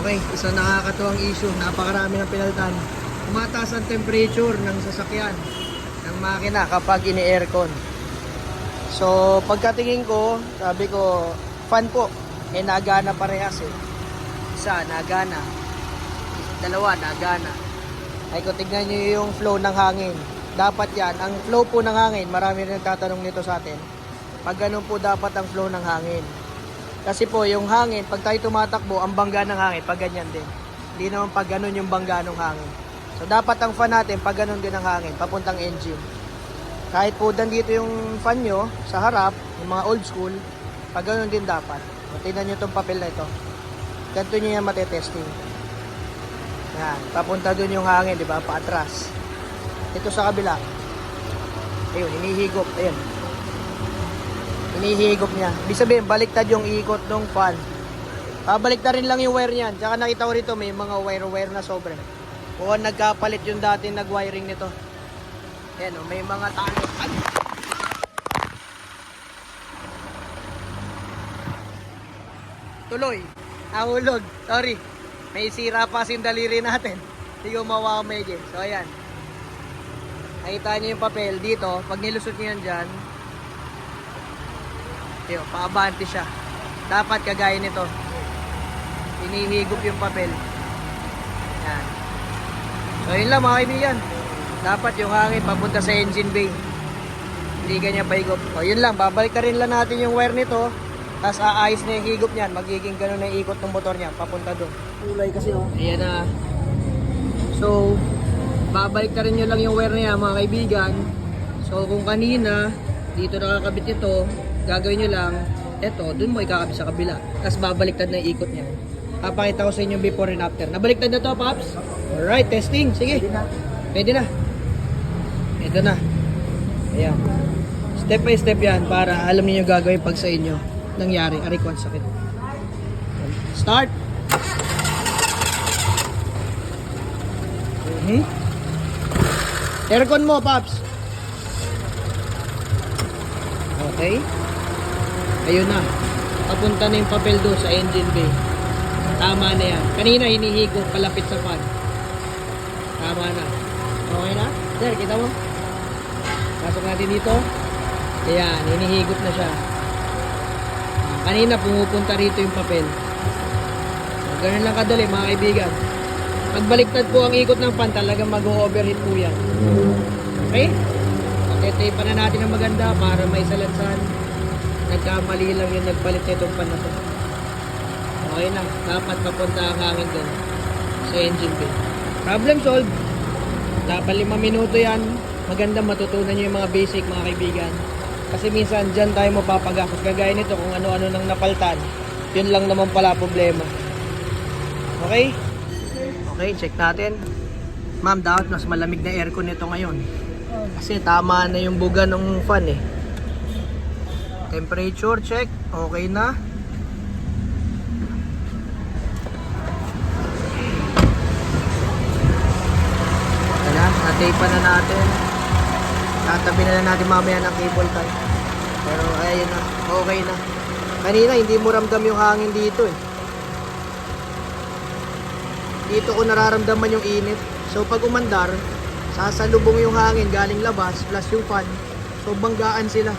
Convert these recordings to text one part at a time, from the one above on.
Okay, isang nakakatuwang issue, napakarami ng pinaltan. Tumataas ang temperature ng sasakyan, ng makina kapag ini-aircon. So, pagkatingin ko, sabi ko, fan po, nagana parehas eh. Isa, nagana. Dalawa, nagana. Ay kung tignan nyo yung flow ng hangin. Dapat yan, ang flow po ng hangin, marami rin nagtatanong nito sa atin. Pag ganun po dapat ang flow ng hangin. Kasi po, yung hangin, pag tayo tumatakbo, ang bangga ng hangin, pag ganyan din. Hindi naman pag ganun yung bangga ng hangin. So, dapat ang fan natin, pag ganun din ang hangin, papuntang engine. Kahit po dito yung fan nyo, sa harap, yung mga old school, pag ganun din dapat. O, tingnan nyo itong papel na ito. Ganito nyo yan matetesting. Yan, papunta dun yung hangin, di ba? Paatras. Ito sa kabila. Ayun, hinihigop. Ayun. Hinihigop niya. Ibig sabihin, baliktad yung ikot ng fan. Pabaliktad rin lang yung wire niyan. Tsaka nakita ko rito, may mga wire na sobre. Kung nagkapalit yung dati nag-wiring nito. Ayan, may mga tanong. Tuloy. Nahulog. Sorry. May sira pa yung daliri natin. Hindi ko mawamay din. So, ayan. Nakita nyo yung papel dito. Pag nilusot nyo yan dyan, yun, paabante siya. Dapat kagaya nito. Hinihigop yung papel. Yan. So, yun lang mga kaibigan. Dapat yung hangin papunta sa engine bay. Hindi ganyan paigop. So, yun lang. Babalik ka rin lang natin yung wire nito. Tapos aayos na yung higop niyan. Magiging ganun na yung ikot ng motor niya. Papunta doon. Kulay kasi oh. Ayan na. So, babalik ka rin nyo lang yung wire niya mga kaibigan. So, kung kanina, dito nakakabit ito, gagawin nyo lang, eto, dun mo ikakabit sa kabila. Tapos babaliktad na yung ikot niya. Papakita ko sa inyo before and after. Nabaliktad na to, Paps? Alright, testing. Sige. Pwede na. Ito na. Ayan. Step by step yan para alam niyo gagawin pag sa inyo nangyari. Aray ko, ang sakit. Start. Aircon mo, Paps. Okay. Ayun na. Papunta na yung papel doon sa engine bay. Tama na yan. Kanina hinihigop palapit sa fan. Tama na. Okay na? Sir, kita mo? Pasok natin dito. Ayan, hinihigop na siya. Kanina pumupunta rito yung papel. So, ganun lang kadali mga kaibigan. Pagbaliktad po ang ikot ng fan, talagang mag-overheat po yan. Okay? Patay pa na natin ng maganda para may salansan. Nagkamali lang yung nagpalit nitong fan na to. Okay na, dapat papunta ang hangin dun sa engine bay. Problem solved. Dapat 5 minuto yan. Maganda matutunan nyo yung mga basic mga kaibigan. Kasi minsan dyan tayo mapapagastos. Kagaya nito kung ano-ano nang napaltan. Yun lang naman pala problema. Okay? Okay, check natin. Ma'am, dapat mas malamig na aircon nito ngayon. Kasi tama na yung buga ng fan eh. Temperature check. Okay na. Natape na natin. Tatabi na natin mamaya ng cable tie. Pero ayun na, okay na. Kanina hindi mo ramdam yung hangin dito eh. Dito ko nararamdaman yung init. So pag umandar, sasalubong yung hangin galing labas plus yung fan. So banggaan sila.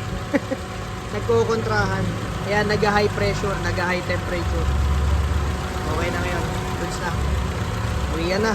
Nagkokontrahan. Kaya nag-high pressure, nag-high temperature. Okay na ngayon. Goods na. Uwi na.